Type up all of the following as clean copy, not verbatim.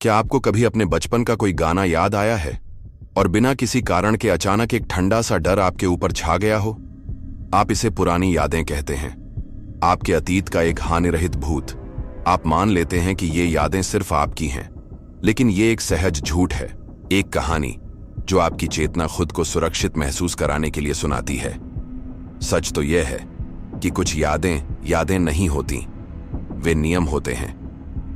क्या आपको कभी अपने बचपन का कोई गाना याद आया है और बिना किसी कारण के अचानक एक ठंडा सा डर आपके ऊपर छा गया हो? आप इसे पुरानी यादें कहते हैं, आपके अतीत का एक हानिरहित भूत। आप मान लेते हैं कि ये यादें सिर्फ आपकी हैं, लेकिन ये एक सहज झूठ है, एक कहानी जो आपकी चेतना खुद को सुरक्षित महसूस कराने के लिए सुनाती है। सच तो यह है कि कुछ यादें नहीं होती, वे नियम होते हैं,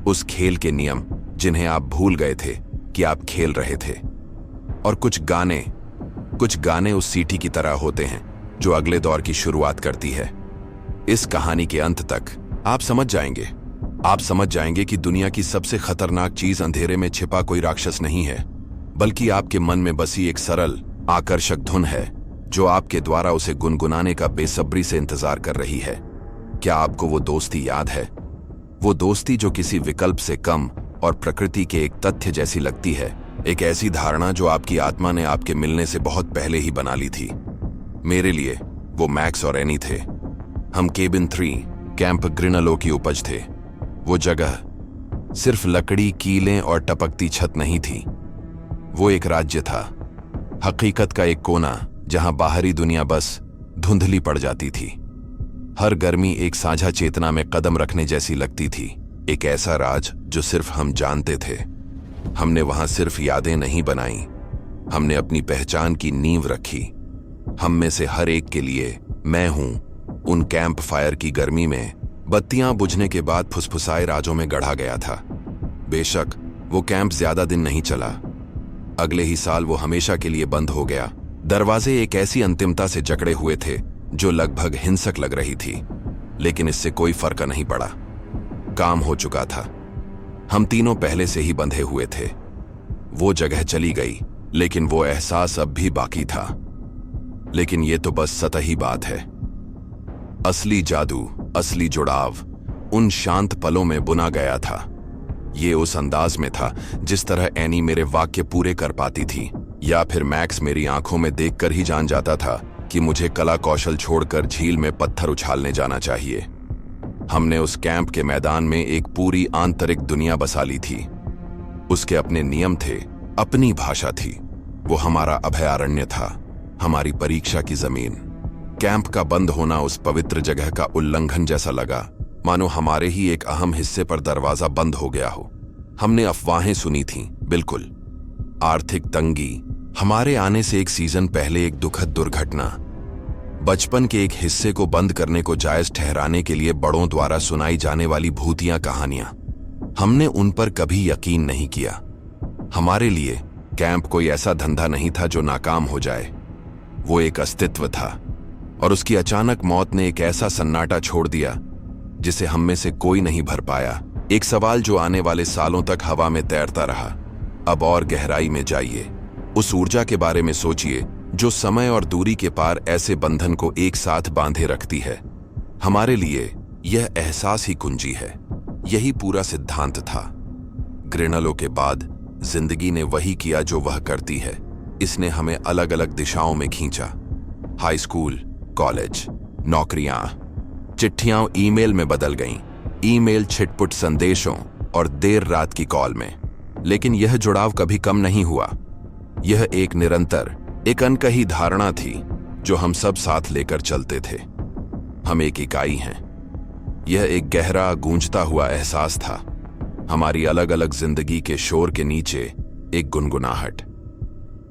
उस खेल के नियम जिन्हें आप भूल गए थे कि आप खेल रहे थे। और कुछ गाने उस सीटी की तरह होते हैं जो अगले दौर की शुरुआत करती है। इस कहानी के अंत तक आप समझ जाएंगे कि दुनिया की सबसे खतरनाक चीज अंधेरे में छिपा कोई राक्षस नहीं है, बल्कि आपके मन में बसी एक सरल, आकर्षक धुन है जो आपके द्वारा उसे गुनगुनाने का बेसब्री से इंतजार कर रही है। क्या आपको वो दोस्ती याद है? वो दोस्ती जो किसी विकल्प से कम और प्रकृति के एक तथ्य जैसी लगती है, एक ऐसी धारणा जो आपकी आत्मा ने आपके मिलने से बहुत पहले ही बना ली थी। मेरे लिए वो मैक्स और एनी थे। हम केबिन 3 कैंप ग्रिनलो की उपज थे। वो जगह सिर्फ लकड़ी, कीलें और टपकती छत नहीं थी, वो एक राज्य था, हकीकत का एक कोना जहां बाहरी दुनिया बस धुंधली पड़ जाती थी। हर गर्मी एक साझा चेतना में कदम रखने जैसी लगती थी, एक ऐसा राज जो सिर्फ हम जानते थे। हमने वहां सिर्फ यादें नहीं बनाई, हमने अपनी पहचान की नींव रखी। हम में से हर एक के लिए मैं हूं उन कैंप फायर की गर्मी में बत्तियां बुझने के बाद फुसफुसाए राजों में गढ़ा गया था। बेशक वो कैंप ज्यादा दिन नहीं चला, अगले ही साल वो हमेशा के लिए बंद हो गया। दरवाजे एक ऐसी अंतिमता से जकड़े हुए थे जो लगभग हिंसक लग रही थी, लेकिन इससे कोई फर्क नहीं पड़ा। काम हो चुका था, हम तीनों पहले से ही बंधे हुए थे। वो जगह चली गई, लेकिन वो एहसास अब भी बाकी था। लेकिन ये तो बस सतही बात है। असली जादू, असली जुड़ाव उन शांत पलों में बुना गया था। ये उस अंदाज में था जिस तरह एनी मेरे वाक्य पूरे कर पाती थी, या फिर मैक्स मेरी आंखों में देखकर ही जान जाता था कि मुझे कला कौशल छोड़कर झील में पत्थर उछालने जाना चाहिए। हमने उस कैंप के मैदान में एक पूरी आंतरिक दुनिया बसा ली थी। उसके अपने नियम थे, अपनी भाषा थी। वो हमारा अभयारण्य था, हमारी परीक्षा की जमीन। कैंप का बंद होना उस पवित्र जगह का उल्लंघन जैसा लगा, मानो हमारे ही एक अहम हिस्से पर दरवाजा बंद हो गया हो। हमने अफवाहें सुनी थीं, बिल्कुल। आर्थिक तंगी, हमारे आने से एक सीजन पहले एक दुखद दुर्घटना, बचपन के एक हिस्से को बंद करने को जायज ठहराने के लिए बड़ों द्वारा सुनाई जाने वाली भूतिया कहानियां। हमने उन पर कभी यकीन नहीं किया। हमारे लिए कैंप कोई ऐसा धंधा नहीं था जो नाकाम हो जाए, वो एक अस्तित्व था। और उसकी अचानक मौत ने एक ऐसा सन्नाटा छोड़ दिया जिसे हम में से कोई नहीं भर पाया। एक सवाल जो आने वाले सालों तक हवा में तैरता रहा। अब और गहराई में जाइए, उस ऊर्जा के बारे में सोचिए जो समय और दूरी के पार ऐसे बंधन को एक साथ बांधे रखती है। हमारे लिए यह एहसास ही कुंजी है, यही पूरा सिद्धांत था। ग्रिनलो के बाद जिंदगी ने वही किया जो वह करती है, इसने हमें अलग अलग दिशाओं में खींचा। हाई स्कूल, कॉलेज, नौकरियां, चिट्ठियां ईमेल में बदल गईं, ईमेल छिटपुट संदेशों और देर रात की कॉल में। लेकिन यह जुड़ाव कभी कम नहीं हुआ। यह एक निरंतर, एक अनकही धारणा थी जो हम सब साथ लेकर चलते थे। हम एक इकाई हैं। यह एक गहरा, गूंजता हुआ एहसास था, हमारी अलग अलग जिंदगी के शोर के नीचे एक गुनगुनाहट।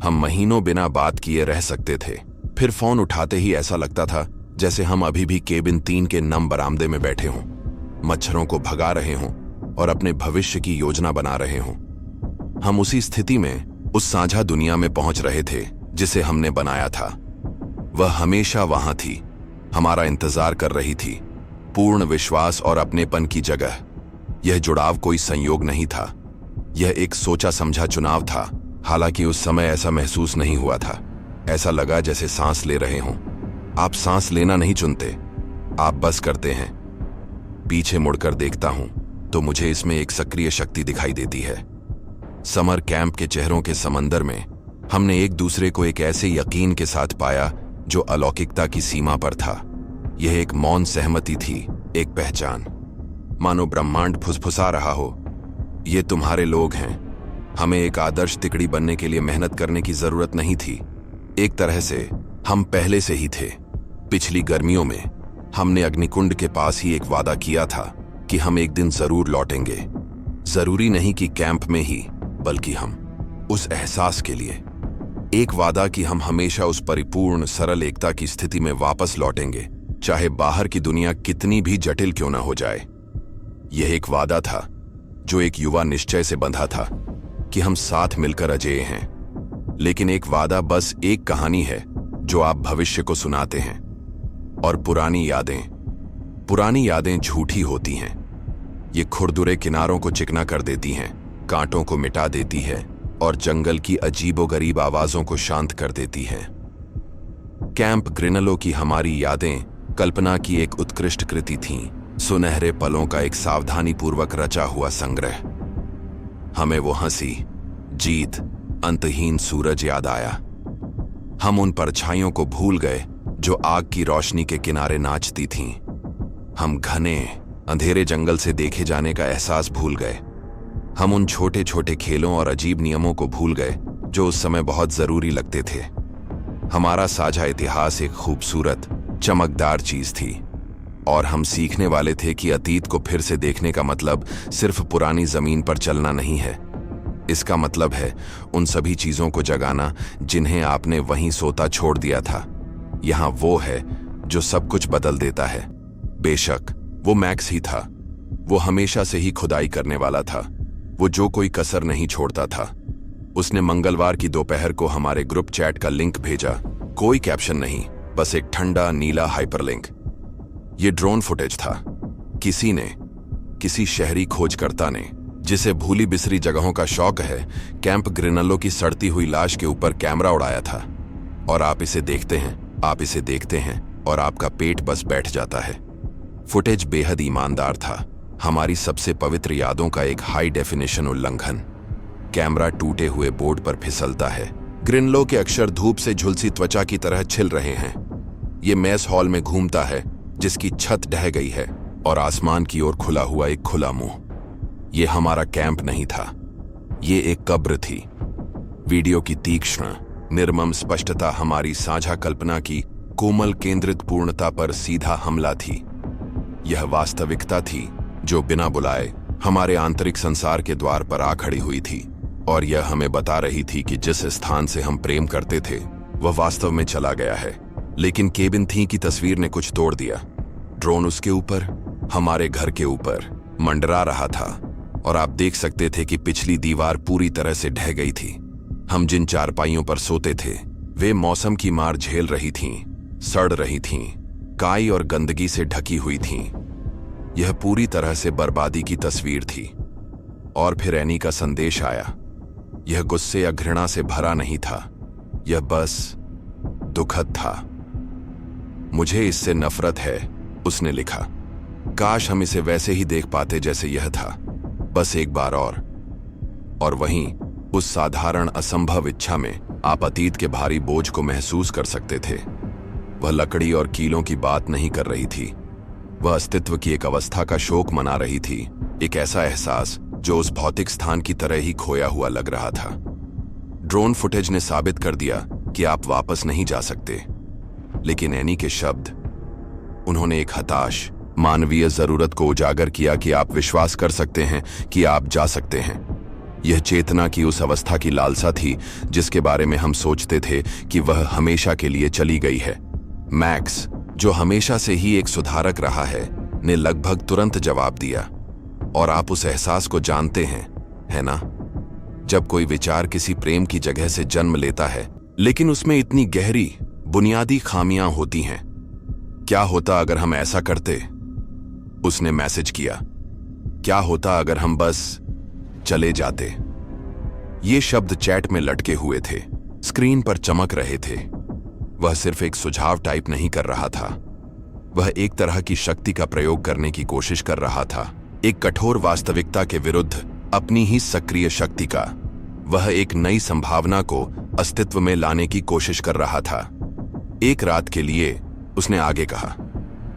हम महीनों बिना बात किए रह सकते थे, फिर फोन उठाते ही ऐसा लगता था जैसे हम अभी भी केबिन 3 के नम बरामदे में बैठे हों, मच्छरों को भगा रहे हों और अपने भविष्य की योजना बना रहे हों। हम उसी स्थिति में उस साझा दुनिया में पहुंच रहे थे जिसे हमने बनाया था। वह हमेशा वहां थी, हमारा इंतजार कर रही थी, पूर्ण विश्वास और अपनेपन की जगह। यह जुड़ाव कोई संयोग नहीं था, यह एक सोचा समझा चुनाव था। हालांकि उस समय ऐसा महसूस नहीं हुआ था, ऐसा लगा जैसे सांस ले रहे हों। आप सांस लेना नहीं चुनते, आप बस करते हैं। पीछे मुड़कर देखता हूं तो मुझे इसमें एक सक्रिय शक्ति दिखाई देती है। समर कैंप के चेहरों के समंदर में हमने एक दूसरे को एक ऐसे यकीन के साथ पाया जो अलौकिकता की सीमा पर था। यह एक मौन सहमति थी, एक पहचान, मानो ब्रह्मांड फुसफुसा रहा हो, ये तुम्हारे लोग हैं। हमें एक आदर्श तिकड़ी बनने के लिए मेहनत करने की जरूरत नहीं थी। एक तरह से हम पहले से ही थे। पिछली गर्मियों में हमने अग्निकुंड के पास ही एक वादा किया था कि हम एक दिन जरूर लौटेंगे। जरूरी नहीं कि कैंप में ही, बल्कि हम उस एहसास के लिए एक वादा कि हम हमेशा उस परिपूर्ण सरल एकता की स्थिति में वापस लौटेंगे, चाहे बाहर की दुनिया कितनी भी जटिल क्यों ना हो जाए। यह एक वादा था जो एक युवा निश्चय से बंधा था कि हम साथ मिलकर अजेय हैं। लेकिन एक वादा बस एक कहानी है जो आप भविष्य को सुनाते हैं। और पुरानी यादें झूठी होती हैं। ये खुरदुरे किनारों को चिकना कर देती हैं, कांटों को मिटा देती है और जंगल की अजीबोगरीब आवाजों को शांत कर देती है। कैंप ग्रिनलो की हमारी यादें कल्पना की एक उत्कृष्ट कृति थीं, सुनहरे पलों का एक सावधानीपूर्वक रचा हुआ संग्रह। हमें वो हंसी, जीत, अंतहीन सूरज याद आया। हम उन परछाइयों को भूल गए जो आग की रोशनी के किनारे नाचती थीं। हम घने अंधेरे जंगल से देखे जाने का एहसास भूल गए। हम उन छोटे छोटे खेलों और अजीब नियमों को भूल गए जो उस समय बहुत जरूरी लगते थे। हमारा साझा इतिहास एक खूबसूरत, चमकदार चीज थी और हम सीखने वाले थे कि अतीत को फिर से देखने का मतलब सिर्फ पुरानी जमीन पर चलना नहीं है। इसका मतलब है उन सभी चीजों को जगाना जिन्हें आपने वहीं सोता छोड़ दिया था। यहां वो है जो सब कुछ बदल देता है। बेशक वो मैक्स ही था। वो हमेशा से ही खुदाई करने वाला था। वो जो कोई कसर नहीं छोड़ता था। उसने मंगलवार की दोपहर को हमारे ग्रुप चैट का लिंक भेजा। कोई कैप्शन नहीं, बस एक ठंडा नीला हाइपरलिंक। ये ड्रोन फुटेज था। किसी शहरी खोजकर्ता ने, जिसे भूली बिसरी जगहों का शौक है, कैंप ग्रिनलो की सड़ती हुई लाश के ऊपर कैमरा उड़ाया था। और आप इसे देखते हैं और आपका पेट बस बैठ जाता है। फुटेज बेहद ईमानदार था, हमारी सबसे पवित्र यादों का एक हाई डेफिनेशन उल्लंघन। कैमरा टूटे हुए बोर्ड पर फिसलता है। ग्रिनलो के अक्षर धूप से झुलसी त्वचा की तरह छिल रहे हैं। ये मेस हॉल में घूमता है जिसकी छत ढह गई है और आसमान की ओर खुला हुआ एक खुला मुंह। ये हमारा कैंप नहीं था, ये एक कब्र थी। वीडियो की तीक्ष्ण निर्मम स्पष्टता हमारी साझा कल्पना की कोमल केंद्रित पूर्णता पर सीधा हमला थी। यह वास्तविकता थी जो बिना बुलाए हमारे आंतरिक संसार के द्वार पर आ खड़ी हुई थी और यह हमें बता रही थी कि जिस स्थान से हम प्रेम करते थे वह वास्तव में चला गया है। लेकिन केबिन थी की तस्वीर ने कुछ तोड़ दिया। ड्रोन उसके ऊपर, हमारे घर के ऊपर मंडरा रहा था और आप देख सकते थे कि पिछली दीवार पूरी तरह से ढह गई थी। हम जिन चारपाइयों पर सोते थे वे मौसम की मार झेल रही थीं, सड़ रही थीं, काई और गंदगी से ढकी हुई थीं। यह पूरी तरह से बर्बादी की तस्वीर थी। और फिर एनी का संदेश आया। यह गुस्से या घृणा से भरा नहीं था, यह बस दुखद था। मुझे इससे नफरत है, उसने लिखा। काश हम इसे वैसे ही देख पाते जैसे यह था, बस एक बार और वहीं उस साधारण असंभव इच्छा में आप अतीत के भारी बोझ को महसूस कर सकते थे। वह लकड़ी और कीलों की बात नहीं कर रही थी, वह अस्तित्व की एक अवस्था का शोक मना रही थी, एक ऐसा एहसास जो उस भौतिक स्थान की तरह ही खोया हुआ लग रहा था। ड्रोन फुटेज ने साबित कर दिया कि आप वापस नहीं जा सकते, लेकिन एनी के शब्द, उन्होंने एक हताश मानवीय जरूरत को उजागर किया कि आप विश्वास कर सकते हैं कि आप जा सकते हैं। यह चेतना की उस अवस्था की लालसा थी जिसके बारे में हम सोचते थे कि वह हमेशा के लिए चली गई है। मैक्स, जो हमेशा से ही एक सुधारक रहा है, ने लगभग तुरंत जवाब दिया। और आप उस एहसास को जानते हैं, है ना? जब कोई विचार किसी प्रेम की जगह से जन्म लेता है, लेकिन उसमें इतनी गहरी बुनियादी खामियां होती हैं। क्या होता अगर हम ऐसा करते? उसने मैसेज किया। क्या होता अगर हम बस चले जाते? ये शब्द चैट में लटके हुए थे, स्क्रीन पर चमक रहे थे। वह सिर्फ एक सुझाव टाइप नहीं कर रहा था, वह एक तरह की शक्ति का प्रयोग करने की कोशिश कर रहा था, एक कठोर वास्तविकता के विरुद्ध अपनी ही सक्रिय शक्ति का। वह एक नई संभावना को अस्तित्व में लाने की कोशिश कर रहा था। एक रात के लिए, उसने आगे कहा,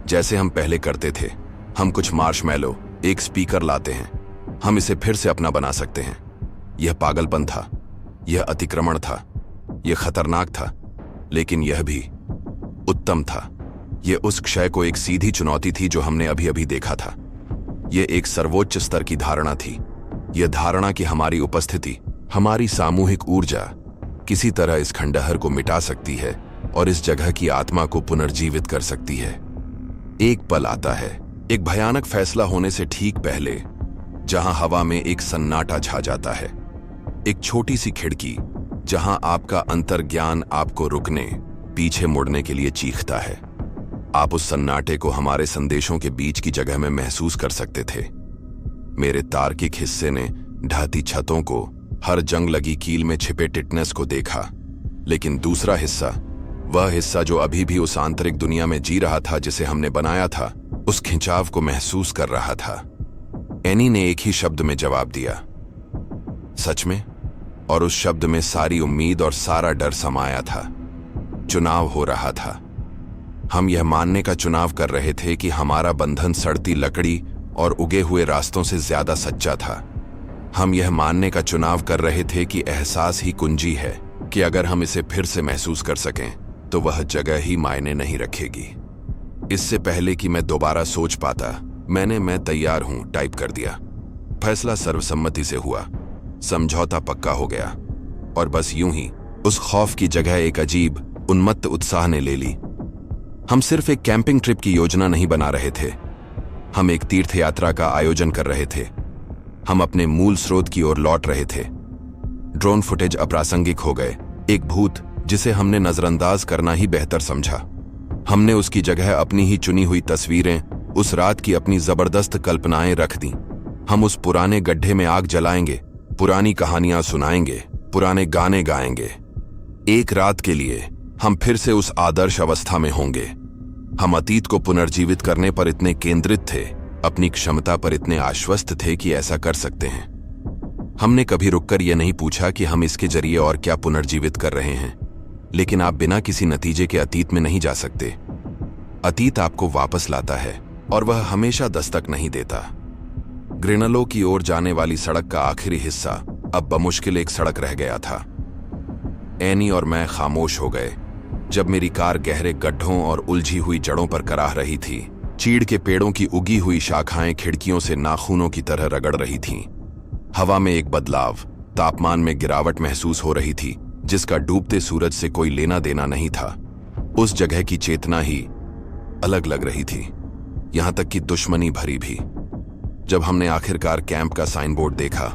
जैसे हम पहले करते थे, हम कुछ मार्शमैलो, एक स्पीकर लाते हैं हम इसे फिर से अपना बना सकते हैं। यह पागलपन था, यह अतिक्रमण था, यह खतरनाक था, लेकिन यह भी उत्तम था। यह उस क्षय को एक सीधी चुनौती थी जो हमने अभी अभी देखा था। यह एक सर्वोच्च स्तर की धारणा थी। यह धारणा कि हमारी उपस्थिति, हमारी सामूहिक ऊर्जा किसी तरह इस खंडहर को मिटा सकती है और इस जगह की आत्मा को पुनर्जीवित कर सकती है। एक पल आता है, एक भयानक फैसला होने से ठीक पहले, जहां हवा में एक सन्नाटा छा जाता है। एक छोटी सी खिड़की जहां आपका अंतर्ज्ञान आपको रुकने, पीछे मुड़ने के लिए चीखता है। आप उस सन्नाटे को हमारे संदेशों के बीच की जगह में महसूस कर सकते थे। मेरे तार्किक हिस्से ने ढहती छतों को, हर जंग लगी कील में छिपे टिटनेस को देखा, लेकिन दूसरा हिस्सा, वह हिस्सा जो अभी भी उस आंतरिक दुनिया में जी रहा था जिसे हमने बनाया था, उस खिंचाव को महसूस कर रहा था। एनी ने एक ही शब्द में जवाब दिया, सच में? और उस शब्द में सारी उम्मीद और सारा डर समाया था। चुनाव हो रहा था। हम यह मानने का चुनाव कर रहे थे कि हमारा बंधन सड़ती लकड़ी और उगे हुए रास्तों से ज्यादा सच्चा था। हम यह मानने का चुनाव कर रहे थे कि एहसास ही कुंजी है, कि अगर हम इसे फिर से महसूस कर सकें तो वह जगह ही मायने नहीं रखेगी। इससे पहले कि मैं दोबारा सोच पाता, मैंने "मैं तैयार हूं" टाइप कर दिया। फैसला सर्वसम्मति से हुआ, समझौता पक्का हो गया, और बस यूं ही उस खौफ की जगह एक अजीब उन्मत्त उत्साह ने ले ली। हम सिर्फ एक कैंपिंग ट्रिप की योजना नहीं बना रहे थे, हम एक तीर्थ यात्रा का आयोजन कर रहे थे। हम अपने मूल स्रोत की ओर लौट रहे थे। ड्रोन फुटेज अप्रासंगिक हो गए, एक भूत जिसे हमने नजरअंदाज करना ही बेहतर समझा। हमने उसकी जगह अपनी ही चुनी हुई तस्वीरें, उस रात की अपनी जबरदस्त कल्पनाएं रख दी। हम उस पुराने गड्ढे में आग जलाएंगे, पुरानी कहानियां सुनाएंगे, पुराने गाने गाएंगे। एक रात के लिए हम फिर से उस आदर्श अवस्था में होंगे। हम अतीत को पुनर्जीवित करने पर इतने केंद्रित थे, अपनी क्षमता पर इतने आश्वस्त थे कि ऐसा कर सकते हैं। हमने कभी रुककर यह नहीं पूछा कि हम इसके जरिए और क्या पुनर्जीवित कर रहे हैं। लेकिन आप बिना किसी नतीजे के अतीत में नहीं जा सकते। अतीत आपको वापस लाता है और वह हमेशा दस्तक नहीं देता। ग्रेनलो की ओर जाने वाली सड़क का आखिरी हिस्सा अब बमुश्किल एक सड़क रह गया था। एनी और मैं खामोश हो गए जब मेरी कार गहरे गड्ढों और उलझी हुई जड़ों पर कराह रही थी। चीड़ के पेड़ों की उगी हुई शाखाएं खिड़कियों से नाखूनों की तरह रगड़ रही थीं। हवा में एक बदलाव, तापमान में गिरावट महसूस हो रही थी जिसका डूबते सूरज से कोई लेना देना नहीं था। उस जगह की चेतना ही अलग लग रही थी, यहां तक कि दुश्मनी भरी भी। जब हमने आखिरकार कैंप का साइन बोर्ड देखा,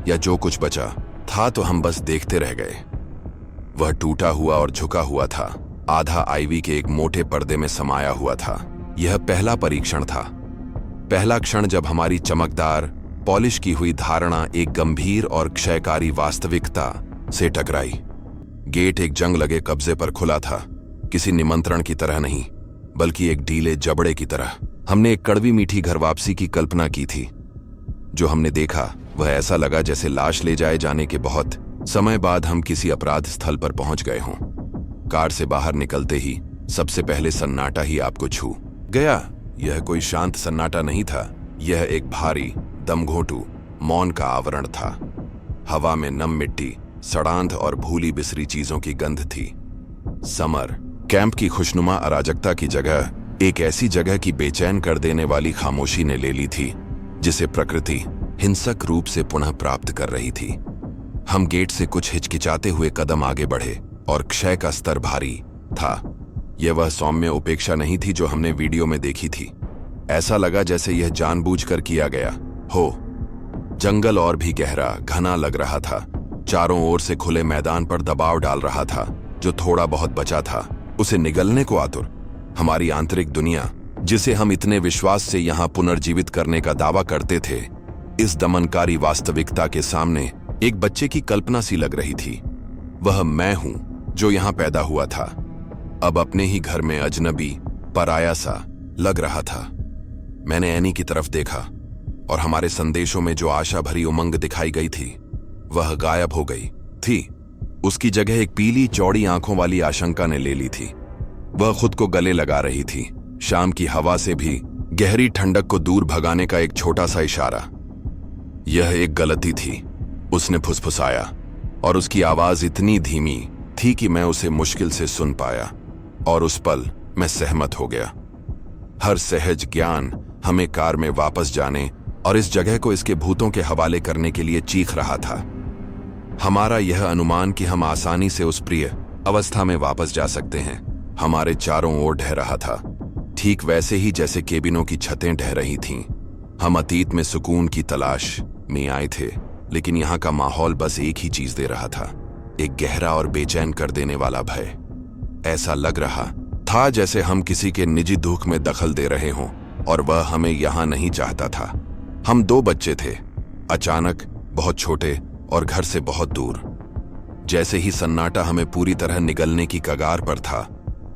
या जो कुछ बचा था, तो हम बस देखते रह गए। वह टूटा हुआ और झुका हुआ था, आधा आईवी के एक मोटे पर्दे में समाया हुआ था। यह पहला परीक्षण था, पहला क्षण जब हमारी चमकदार, पॉलिश की हुई धारणा एक गंभीर और क्षयकारी वास्तविकता से टकराई। गेट एक जंग लगे कब्जे पर खुला था, किसी निमंत्रण की तरह नहीं, बल्कि एक ढीले जबड़े की तरह। हमने एक कड़वी मीठी घर वापसी की कल्पना की थी। जो हमने देखा वह ऐसा लगा जैसे लाश ले जाए जाने के बहुत समय बाद हम किसी अपराध स्थल पर पहुंच गए हों। कार से बाहर निकलते ही सबसे पहले सन्नाटा ही आपको छू गया। यह कोई शांत सन्नाटा नहीं था, यह एक भारी, दमघोंटू मौन का आवरण था। हवा में नम मिट्टी, सड़ांध और भूली बिसरी चीजों की गंध थी। समर कैंप की खुशनुमा अराजकता की जगह एक ऐसी जगह की बेचैन कर देने वाली खामोशी ने ले ली थी जिसे प्रकृति हिंसक रूप से पुनः प्राप्त कर रही थी। हम गेट से कुछ हिचकिचाते हुए कदम आगे बढ़े और क्षय का स्तर भारी था। यह वह सौम्य उपेक्षा नहीं थी जो हमने वीडियो में देखी थी। ऐसा लगा जैसे यह जानबूझकर किया गया हो। जंगल और भी गहरा, घना लग रहा था, चारों ओर से खुले मैदान पर दबाव डाल रहा था। जो थोड़ा बहुत बचा था उसे निगलने को आतुर। हमारी आंतरिक दुनिया, जिसे हम इतने विश्वास से यहां पुनर्जीवित करने का दावा करते थे, इस दमनकारी वास्तविकता के सामने एक बच्चे की कल्पना सी लग रही थी। वह मैं हूं जो यहां पैदा हुआ था, अब अपने ही घर में अजनबी, पराया सा लग रहा था। मैंने एनी की तरफ देखा और हमारे संदेशों में जो आशा भरी उमंग दिखाई गई थी वह गायब हो गई थी। उसकी जगह एक पीली चौड़ी आंखों वाली आशंका ने ले ली थी। वह खुद को गले लगा रही थी, शाम की हवा से भी गहरी ठंडक को दूर भगाने का एक छोटा सा इशारा। यह एक गलती थी, उसने फुसफुसाया, और उसकी आवाज इतनी धीमी थी कि मैं उसे मुश्किल से सुन पाया। और उस पल मैं सहमत हो गया। हर सहज ज्ञान हमें कार में वापस जाने और इस जगह को इसके भूतों के हवाले करने के लिए चीख रहा था। हमारा यह अनुमान कि हम आसानी से उस प्रिय अवस्था में वापस जा सकते हैं हमारे चारों ओर ढह रहा था, ठीक वैसे ही जैसे केबिनों की छतें ढह रही थीं। हम अतीत में सुकून की तलाश में आए थे, लेकिन यहाँ का माहौल बस एक ही चीज दे रहा था, एक गहरा और बेचैन कर देने वाला भय। ऐसा लग रहा था जैसे हम किसी के निजी दुख में दखल दे रहे हों और वह हमें यहां नहीं चाहता था। हम 2 बच्चे थे, अचानक, बहुत छोटे और घर से बहुत दूर। जैसे ही सन्नाटा हमें पूरी तरह निगलने की कगार पर था,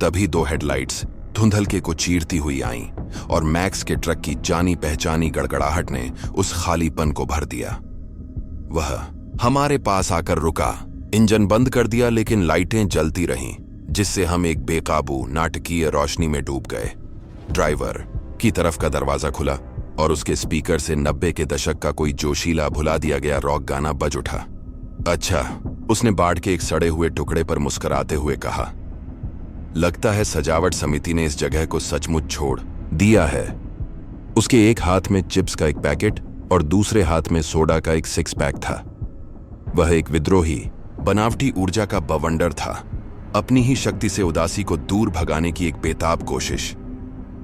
तभी 2 हेडलाइट्स धुंधलके को चीरती हुई आईं और मैक्स के ट्रक की जानी पहचानी गड़गड़ाहट ने उस खालीपन को भर दिया। वह हमारे पास आकर रुका, इंजन बंद कर दिया, लेकिन लाइटें जलती रहीं, जिससे हम एक बेकाबू नाटकीय रोशनी में डूब गए। ड्राइवर की तरफ का दरवाजा खुला और उसके स्पीकर से 90 के दशक का कोई जोशीला भुला दिया गया रॉक गाना बज उठा। अच्छा, उसने बाढ़ के एक सड़े हुए टुकड़े पर मुस्कुराते हुए कहा। लगता है सजावट समिति ने इस जगह को सचमुच छोड़ दिया है। उसके एक हाथ में चिप्स का एक पैकेट और दूसरे हाथ में सोडा का एक 6 पैक था। वह एक विद्रोही बनावटी ऊर्जा का बवंडर था, अपनी ही शक्ति से उदासी को दूर भगाने की एक बेताब कोशिश।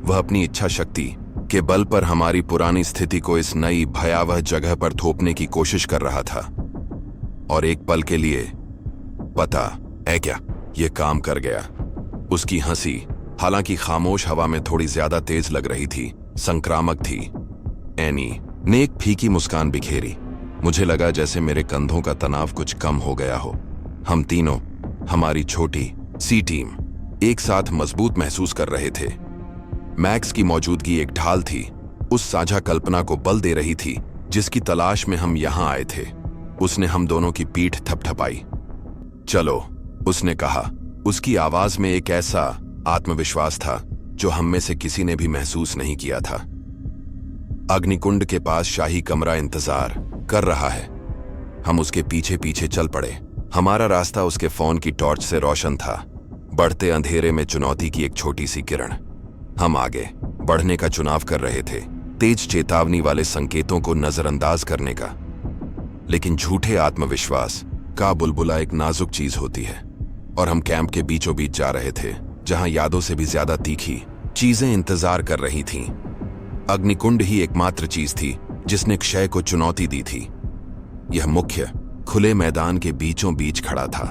वह अपनी इच्छा शक्ति के बल पर हमारी पुरानी स्थिति को इस नई भयावह जगह पर थोपने की कोशिश कर रहा था। और एक पल के लिए, पता है क्या, यह काम कर गया। उसकी हंसी, हालांकि खामोश हवा में थोड़ी ज्यादा तेज लग रही थी, संक्रामक थी। एनी ने एक फीकी मुस्कान बिखेरी। मुझे लगा जैसे मेरे कंधों का तनाव कुछ कम हो गया हो। हम तीनों, हमारी छोटी सी टीम, एक साथ मजबूत महसूस कर रहे थे। मैक्स की मौजूदगी एक ढाल थी, उस साझा कल्पना को बल दे रही थी जिसकी तलाश में हम यहां आए थे। उसने हम दोनों की पीठ थपथपाई। चलो, उसने कहा। उसकी आवाज में एक ऐसा आत्मविश्वास था जो हम में से किसी ने भी महसूस नहीं किया था। अग्निकुंड के पास शाही कमरा इंतजार कर रहा है। हम उसके पीछे पीछे चल पड़े। हमारा रास्ता उसके फोन की टॉर्च से रोशन था, बढ़ते अंधेरे में चुनौती की एक छोटी सी किरण। हम आगे बढ़ने का चुनाव कर रहे थे, तेज चेतावनी वाले संकेतों को नजरअंदाज करने का। लेकिन झूठे आत्मविश्वास का बुलबुला एक नाजुक चीज होती है, और हम कैंप के बीचों बीच जा रहे थे, जहां यादों से भी ज्यादा तीखी चीजें इंतजार कर रही थीं। अग्निकुंड ही एकमात्र चीज थी जिसने क्षय को चुनौती दी थी। यह मुख्य खुले मैदान के बीचों बीच खड़ा था,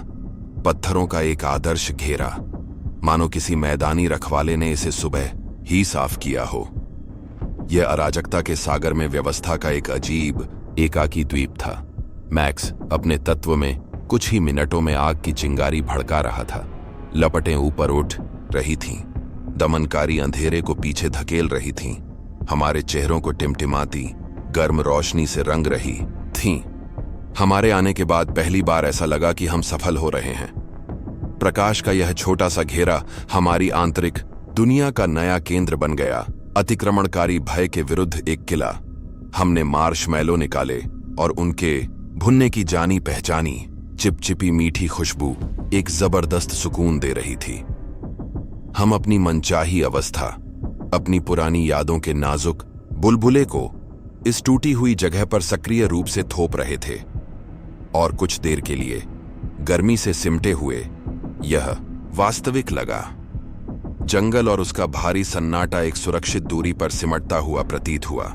पत्थरों का एक आदर्श घेरा, मानो किसी मैदानी रखवाले ने इसे सुबह ही साफ किया हो। यह अराजकता के सागर में व्यवस्था का एक अजीब एकाकी द्वीप था। मैक्स अपने तत्व में कुछ ही मिनटों में आग की चिंगारी भड़का रहा था। लपटें ऊपर उठ रही थीं, दमनकारी अंधेरे को पीछे धकेल रही थीं, हमारे चेहरों को टिमटिमाती गर्म रोशनी से रंग रही थीं। हमारे आने के बाद पहली बार ऐसा लगा कि हम सफल हो रहे हैं। प्रकाश का यह छोटा सा घेरा हमारी आंतरिक दुनिया का नया केंद्र बन गया, अतिक्रमणकारी भय के विरुद्ध एक किला। हमने मार्शमैलो निकाले और उनके भुनने की जानी पहचानी चिपचिपी मीठी खुशबू एक जबरदस्त सुकून दे रही थी। हम अपनी मनचाही अवस्था, अपनी पुरानी यादों के नाजुक बुलबुले को इस टूटी हुई जगह पर सक्रिय रूप से थोप रहे थे। और कुछ देर के लिए गर्मी से सिमटे हुए यह वास्तविक लगा। जंगल और उसका भारी सन्नाटा एक सुरक्षित दूरी पर सिमटता हुआ प्रतीत हुआ।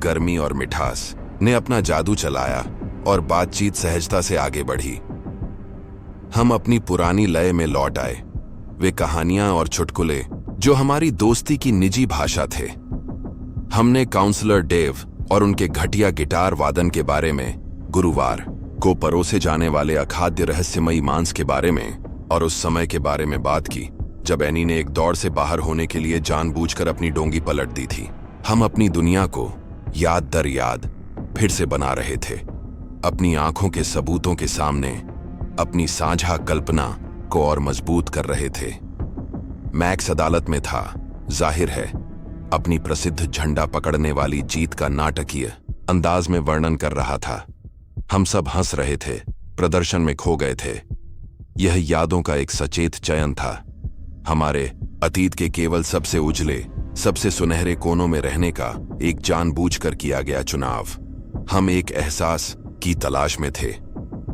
गर्मी और मिठास ने अपना जादू चलाया और बातचीत सहजता से आगे बढ़ी। हम अपनी पुरानी लय में लौट आए, वे कहानियां और चुटकुले जो हमारी दोस्ती की निजी भाषा थे। हमने काउंसलर डेव और उनके घटिया गिटार वादन के बारे में, गुरुवार को परोसे जाने वाले अखाद्य रहस्यमयी मांस के बारे में और उस समय के बारे में बात की जब एनी ने एक दौड़ से बाहर होने के लिए जानबूझकर अपनी डोंगी पलट दी थी। हम अपनी दुनिया को याद दर याद फिर से बना रहे थे, अपनी आंखों के सबूतों के सामने अपनी साझा कल्पना को और मजबूत कर रहे थे। मैक्स अदालत में था, जाहिर है, अपनी प्रसिद्ध झंडा पकड़ने वाली जीत का नाटकीय अंदाज में वर्णन कर रहा था। हम सब हंस रहे थे, प्रदर्शन में खो गए थे। यह यादों का एक सचेत चयन था, हमारे अतीत के केवल सबसे उजले, सबसे सुनहरे कोनों में रहने का एक जानबूझकर किया गया चुनाव। हम एक एहसास की तलाश में थे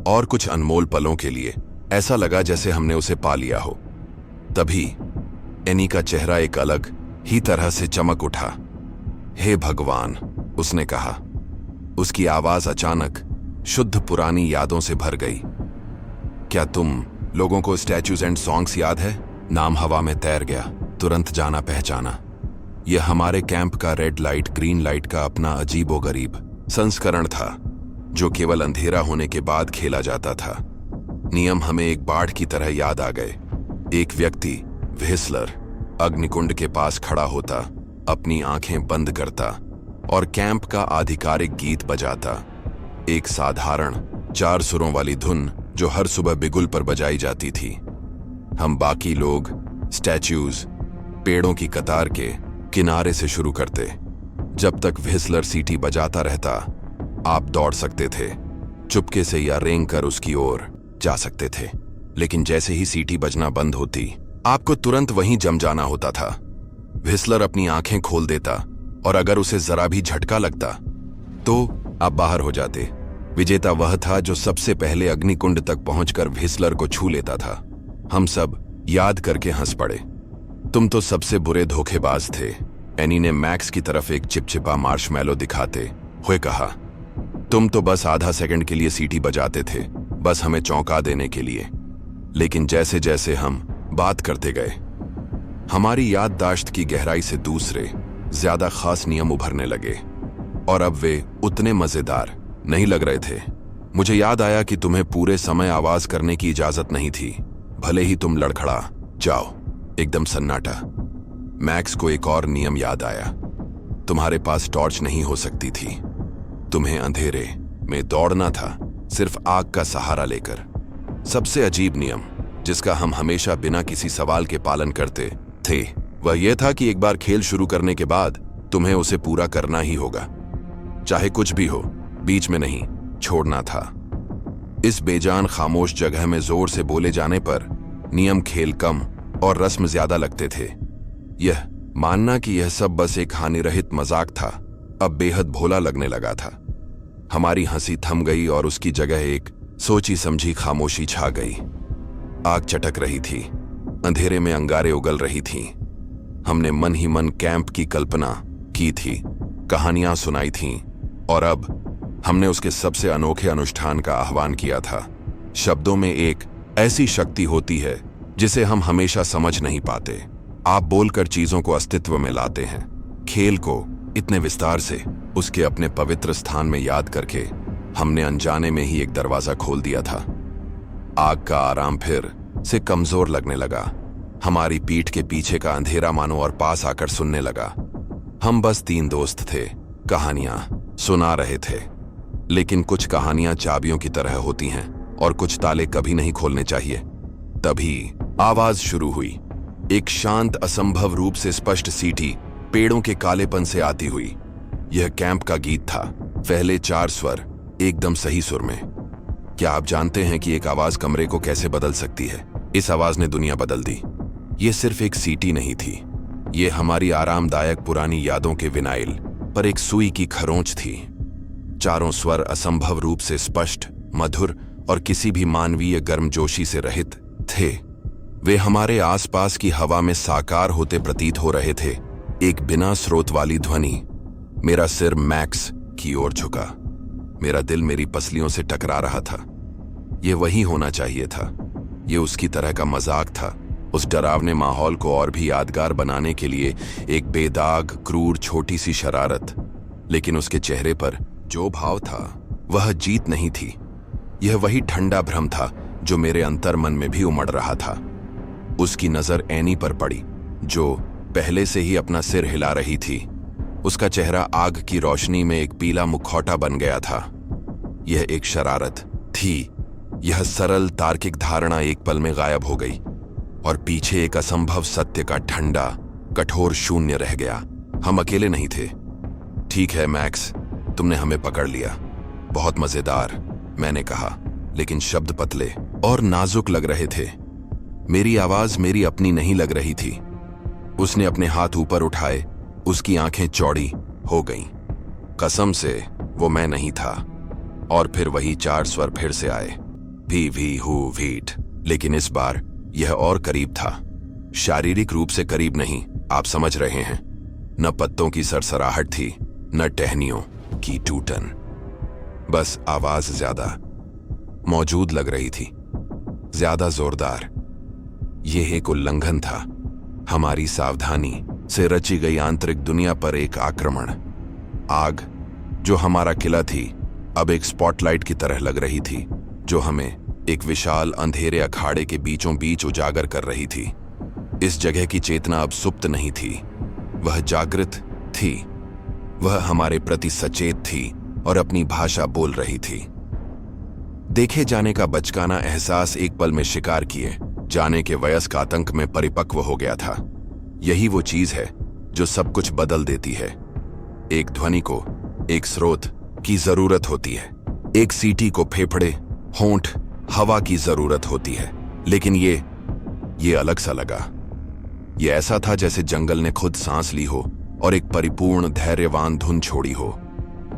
और कुछ अनमोल पलों के लिए ऐसा लगा जैसे हमने उसे पा लिया हो। तभी एनी का चेहरा एक अलग ही तरह से चमक उठा। हे भगवान, उसने कहा। उसकी आवाज अचानक शुद्ध पुरानी यादों से भर गई। क्या तुम लोगों को स्टैच्यूज एंड सॉन्ग्स याद है? नाम हवा में तैर गया, तुरंत जाना पहचाना। यह हमारे कैंप का रेड लाइट ग्रीन लाइट का अपना अजीबोगरीब संस्करण था, जो केवल अंधेरा होने के बाद खेला जाता था। नियम हमें एक बाढ़ की तरह याद आ गए। एक व्यक्ति व्हिसलर अग्निकुंड के पास खड़ा होता, अपनी आंखें बंद करता और कैंप का आधिकारिक गीत बजाता। एक साधारण 4 सुरों वाली धुन जो हर सुबह बिगुल पर बजाई जाती थी। हम बाकी लोग स्टैच्यूज पेड़ों की कतार के किनारे से शुरू करते। जब तक व्हिसलर सीटी बजाता रहता, आप दौड़ सकते थे, चुपके से या रेंग कर उसकी ओर जा सकते थे। लेकिन जैसे ही सीटी बजना बंद होती, आपको तुरंत वहीं जम जाना होता था। व्हिसलर अपनी आंखें खोल देता और अगर उसे जरा भी झटका लगता तो आप बाहर हो जाते। विजेता वह था जो सबसे पहले अग्निकुंड तक पहुंचकर व्हिसलर को छू लेता था। हम सब याद करके हंस पड़े। तुम तो सबसे बुरे धोखेबाज थे, एनी ने मैक्स की तरफ एक चिपचिपा मार्शमैलो दिखाते हुए कहा। तुम तो बस आधा सेकंड के लिए सीटी बजाते थे, बस हमें चौंका देने के लिए। लेकिन जैसे जैसे हम बात करते गए, हमारी याददाश्त की गहराई से दूसरे ज्यादा खास नियम उभरने लगे और अब वे उतने मजेदार नहीं लग रहे थे। मुझे याद आया कि तुम्हें पूरे समय आवाज करने की इजाजत नहीं थी, भले ही तुम लड़खड़ा जाओ। एकदम सन्नाटा। मैक्स को एक और नियम याद आया। तुम्हारे पास टॉर्च नहीं हो सकती थी, तुम्हें अंधेरे में दौड़ना था, सिर्फ आग का सहारा लेकर। सबसे अजीब नियम जिसका हम हमेशा बिना किसी सवाल के पालन करते थे, वह यह था कि एक बार खेल शुरू करने के बाद तुम्हें उसे पूरा करना ही होगा, चाहे कुछ भी हो, बीच में नहीं छोड़ना था। इस बेजान खामोश जगह में जोर से बोले जाने पर नियम खेल कम और रस्म ज्यादा लगते थे। यह मानना कि यह सब बस एक हानिरहित मजाक था अब बेहद भोला लगने लगा था। हमारी हंसी थम गई और उसकी जगह एक सोची समझी खामोशी छा गई। आग चटक रही थी, अंधेरे में अंगारे उगल रही थीं। हमने मन ही मन कैंप की कल्पना की थी, कहानियां सुनाई थीं और अब हमने उसके सबसे अनोखे अनुष्ठान का आह्वान किया था। शब्दों में एक ऐसी शक्ति होती है जिसे हम हमेशा समझ नहीं पाते। आप बोलकर चीजों को अस्तित्व में लाते हैं। खेल को इतने विस्तार से उसके अपने पवित्र स्थान में याद करके हमने अनजाने में ही एक दरवाजा खोल दिया था। आग का आराम फिर से कमजोर लगने लगा। हमारी पीठ के पीछे का अंधेरा मानो और पास आकर सुनने लगा। हम बस 3 दोस्त थे, कहानियां सुना रहे थे। लेकिन कुछ कहानियां चाबियों की तरह होती हैं और कुछ ताले कभी नहीं खोलने चाहिए। तभी आवाज शुरू हुई, एक शांत असंभव रूप से स्पष्ट सीटी पेड़ों के कालेपन से आती हुई। यह कैंप का गीत था, पहले 4 स्वर एकदम सही सुर में। क्या आप जानते हैं कि एक आवाज कमरे को कैसे बदल सकती है? इस आवाज ने दुनिया बदल दी। यह सिर्फ एक सीटी नहीं थी, यह हमारी आरामदायक पुरानी यादों के विनाइल पर एक सुई की खरोंच थी। चारों स्वर असंभव रूप से स्पष्ट, मधुर और किसी भी मानवीय गर्मजोशी से रहित थे। वे हमारे आसपास की हवा में साकार होते प्रतीत हो रहे थे। एक बिना स्रोत वाली ध्वनि। मेरा सिर मैक्स की ओर झुका, मेरा दिल मेरी पसलियों से टकरा रहा था। यह वही होना चाहिए था, यह उसकी तरह का मजाक था। उस डरावने माहौल को और भी यादगार बनाने के लिए एक बेदाग, क्रूर, छोटी सी शरारत। लेकिन उसके चेहरे पर जो भाव था वह जीत नहीं थी। यह वही ठंडा भ्रम था जो मेरे अंतर मन में भी उमड़ रहा था। उसकी नजर एनी पर पड़ी, जो पहले से ही अपना सिर हिला रही थी। उसका चेहरा आग की रोशनी में एक पीला मुखौटा बन गया था। यह एक शरारत थी। यह सरल तार्किक धारणा एक पल में गायब हो गई और पीछे एक असंभव सत्य का ठंडा, कठोर शून्य रह गया। हम अकेले नहीं थे। ठीक है मैक्स, तुमने हमें पकड़ लिया। बहुत मजेदार, मैंने कहा, लेकिन शब्द पतले और नाजुक लग रहे थे। मेरी आवाज मेरी अपनी नहीं लग रही थी। उसने अपने हाथ ऊपर उठाए, उसकी आंखें चौड़ी हो गईं। कसम से वो मैं नहीं था। और फिर वही 4 स्वर फिर से आए, भी वी हु वीट, लेकिन इस बार यह और करीब था। शारीरिक रूप से करीब नहीं, आप समझ रहे हैं। न पत्तों की सरसराहट थी, न टहनियों की टूटन, बस आवाज ज्यादा मौजूद लग रही थी, ज्यादा जोरदार। यह एक उल्लंघन था, हमारी सावधानी से रची गई आंतरिक दुनिया पर एक आक्रमण। आग जो हमारा किला थी अब एक स्पॉटलाइट की तरह लग रही थी, जो हमें एक विशाल अंधेरे अखाड़े के बीचों बीच उजागर कर रही थी। इस जगह की चेतना अब सुप्त नहीं थी, वह जागृत थी। वह हमारे प्रति सचेत थी और अपनी भाषा बोल रही थी। देखे जाने का बचकाना एहसास एक पल में शिकार किए जाने के वयस्क आतंक में परिपक्व हो गया था। यही वो चीज है जो सब कुछ बदल देती है। एक ध्वनि को एक स्रोत की जरूरत होती है, एक सीटी को फेफड़े, होंठ, हवा की जरूरत होती है। लेकिन ये अलग सा लगा। ये ऐसा था जैसे जंगल ने खुद सांस ली हो और एक परिपूर्ण धैर्यवान धुन छोड़ी हो।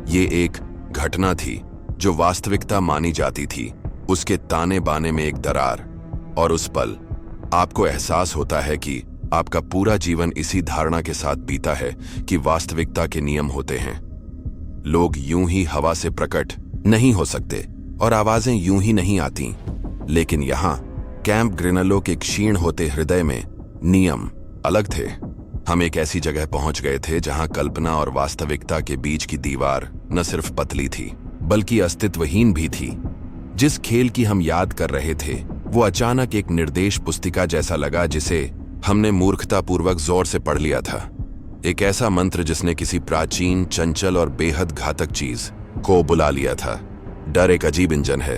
ये एक घटना थी जो वास्तविकता मानी जाती थी, उसके ताने बाने में एक दरार। और उस पल आपको एहसास होता है कि आपका पूरा जीवन इसी धारणा के साथ बीता है कि वास्तविकता के नियम होते हैं। लोग यूं ही हवा से प्रकट नहीं हो सकते और आवाजें यूं ही नहीं आती। लेकिन यहां कैंप ग्रेनलो के क्षीण होते हृदय में नियम अलग थे। हम एक ऐसी जगह पहुंच गए थे जहां कल्पना और वास्तविकता के बीच की दीवार न सिर्फ पतली थी बल्कि अस्तित्वहीन भी थी। जिस खेल की हम याद कर रहे थे वो अचानक एक निर्देश पुस्तिका जैसा लगा जिसे हमने मूर्खतापूर्वक जोर से पढ़ लिया था। एक ऐसा मंत्र जिसने किसी प्राचीन, चंचल और बेहद घातक चीज को बुला लिया था। डर एक अजीब इंजन है।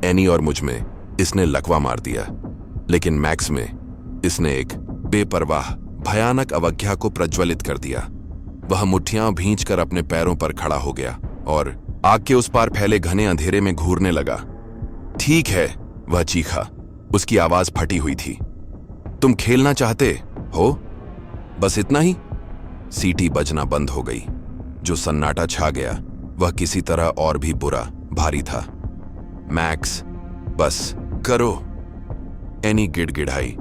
एनी और मुझ में इसने लकवा मार दिया, लेकिन मैक्स में इसने एक बेपरवाह भयानक अवज्ञा को प्रज्वलित कर दिया। वह मुट्ठियां भींचकर अपने पैरों पर खड़ा हो गया और आग के उस पार फैले घने अंधेरे में घूरने लगा। ठीक है, वह चीखा। उसकी आवाज फटी हुई थी। तुम खेलना चाहते हो? बस इतना ही? सीटी बजना बंद हो गई। जो सन्नाटा छा गया वह किसी तरह और भी बुरा, भारी था। मैक्स, बस करो, एनी गिड़गिड़ाई।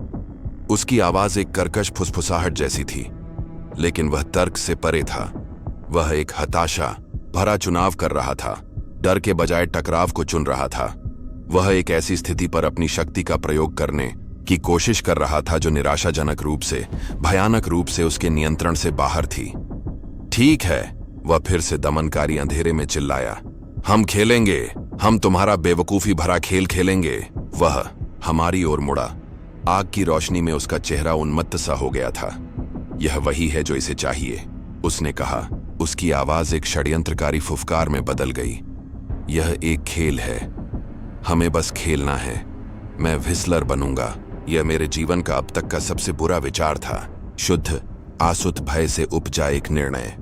उसकी आवाज एक कर्कश फुसफुसाहट जैसी थी, लेकिन वह तर्क से परे था। वह एक हताशा भरा चुनाव कर रहा था, डर के बजाय टकराव को चुन रहा था। वह एक ऐसी स्थिति पर अपनी शक्ति का प्रयोग करने की कोशिश कर रहा था जो निराशाजनक रूप से, भयानक रूप से उसके नियंत्रण से बाहर थी। ठीक है, वह फिर से दमनकारी अंधेरे में चिल्लाया। हम खेलेंगे, हम तुम्हारा बेवकूफी भरा खेल खेलेंगे। वह हमारी ओर मुड़ा। आग की रोशनी में उसका चेहरा उन्मत्त सा हो गया था। यह वही है जो इसे चाहिए, उसने कहा। उसकी आवाज एक षड्यंत्रकारी फुफकार में बदल गई। यह एक खेल है, हमें बस खेलना है। मैं व्हिस्लर बनूंगा। यह मेरे जीवन का अब तक का सबसे बुरा विचार था। शुद्ध आसुत भय से उपजा एक निर्णय।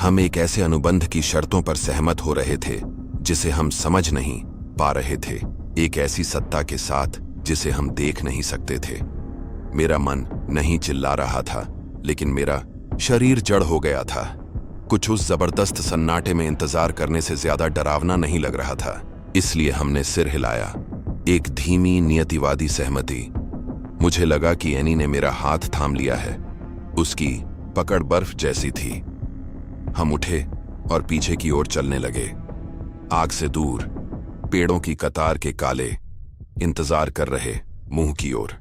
हम एक ऐसे अनुबंध की शर्तों पर सहमत हो रहे थे जिसे हम समझ नहीं पा रहे थे, एक ऐसी सत्ता के साथ जिसे हम देख नहीं सकते थे। मेरा मन नहीं चिल्ला रहा था, लेकिन मेरा शरीर जड़ हो गया था। कुछ उस जबरदस्त सन्नाटे में इंतजार करने से ज्यादा डरावना नहीं लग रहा था। इसलिए हमने सिर हिलाया, एक धीमी नियतिवादी सहमति। मुझे लगा कि एनी ने मेरा हाथ थाम लिया है। उसकी पकड़ बर्फ जैसी थी। हम उठे और पीछे की ओर चलने लगे। आग से दूर पेड़ों की कतार के काले इंतजार कर रहे मुंह की ओर।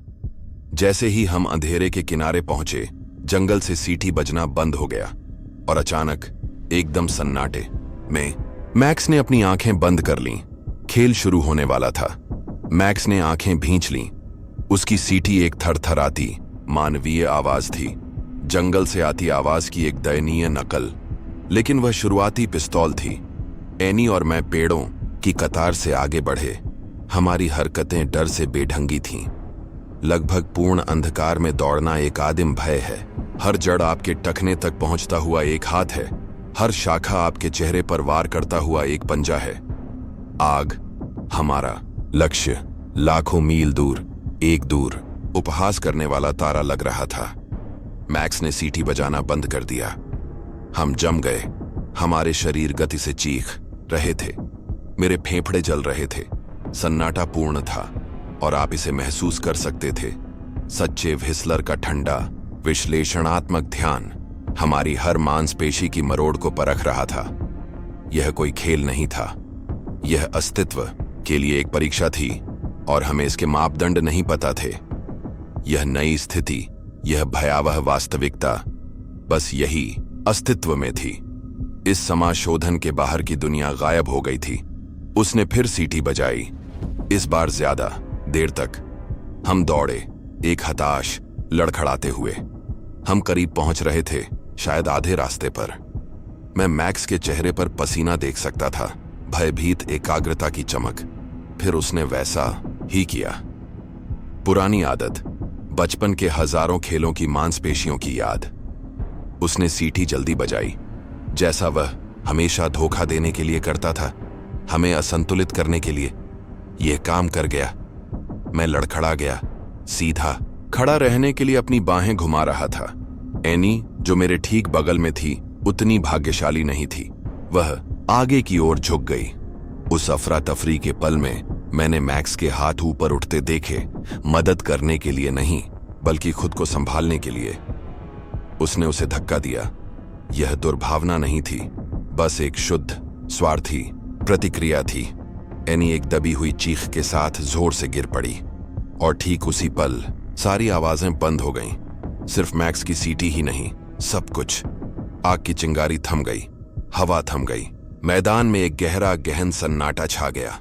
जैसे ही हम अंधेरे के किनारे पहुंचे, जंगल से सीटी बजना बंद हो गया और अचानक एकदम सन्नाटे में मैक्स ने अपनी आंखें बंद कर लीं। खेल शुरू होने वाला था। मैक्स ने आंखें भींच लीं। उसकी सीटी एक थरथराती मानवीय आवाज थी, जंगल से आती आवाज की एक दयनीय नकल, लेकिन वह शुरुआती पिस्तौल थी। एनी और मैं पेड़ों की कतार से आगे बढ़े। हमारी हरकतें डर से बेढंगी थीं। लगभग पूर्ण अंधकार में दौड़ना एक आदिम भय है। हर जड़ आपके टखने तक पहुंचता हुआ एक हाथ है। हर शाखा आपके चेहरे पर वार करता हुआ एक पंजा है। आग, हमारा लक्ष्य, लाखों मील दूर, एक दूर उपहास करने वाला तारा लग रहा था। मैक्स ने सीटी बजाना बंद कर दिया। हम जम गए। हमारे शरीर गति से चीख रहे थे। मेरे फेफड़े जल रहे थे। सन्नाटा पूर्ण था और आप इसे महसूस कर सकते थे। सच्चे व्हिसलर का ठंडा, विश्लेषणात्मक ध्यान हमारी हर मांसपेशी की मरोड़ को परख रहा था। यह कोई खेल नहीं था। यह अस्तित्व के लिए एक परीक्षा थी और हमें इसके मापदंड नहीं पता थे। यह नई स्थिति, यह भयावह वास्तविकता बस यही अस्तित्व में थी। इस समाशोधन के बाहर की दुनिया गायब हो गई थी। उसने फिर सीटी बजाई, इस बार ज्यादा देर तक। हम दौड़े, एक हताश, लड़खड़ाते हुए। हम करीब पहुंच रहे थे, शायद आधे रास्ते पर। मैं मैक्स के चेहरे पर पसीना देख सकता था, भयभीत एकाग्रता की चमक। फिर उसने वैसा ही किया। पुरानी आदत, बचपन के हजारों खेलों की मांसपेशियों की याद। उसने सीटी जल्दी बजाई, जैसा वह हमेशा धोखा देने के लिए करता था, हमें असंतुलित करने के लिए। यह काम कर गया। मैं लड़खड़ा गया, सीधा खड़ा रहने के लिए अपनी बाहें घुमा रहा था। एनी, जो मेरे ठीक बगल में थी, उतनी भाग्यशाली नहीं थी। वह आगे की ओर झुक गई। उस अफरा तफरी के पल में मैंने मैक्स के हाथ ऊपर उठते देखे, मदद करने के लिए नहीं, बल्कि खुद को संभालने के लिए। उसने उसे धक्का दिया। यह दुर्भावना नहीं थी, बस एक शुद्ध, स्वार्थी प्रतिक्रिया थी। एनी एक दबी हुई चीख के साथ जोर से गिर पड़ी और ठीक उसी पल सारी आवाजें बंद हो गईं। सिर्फ मैक्स की सीटी ही नहीं, सब कुछ। आग की चिंगारी थम गई, हवा थम गई। मैदान में एक गहरा गहन सन्नाटा छा गया।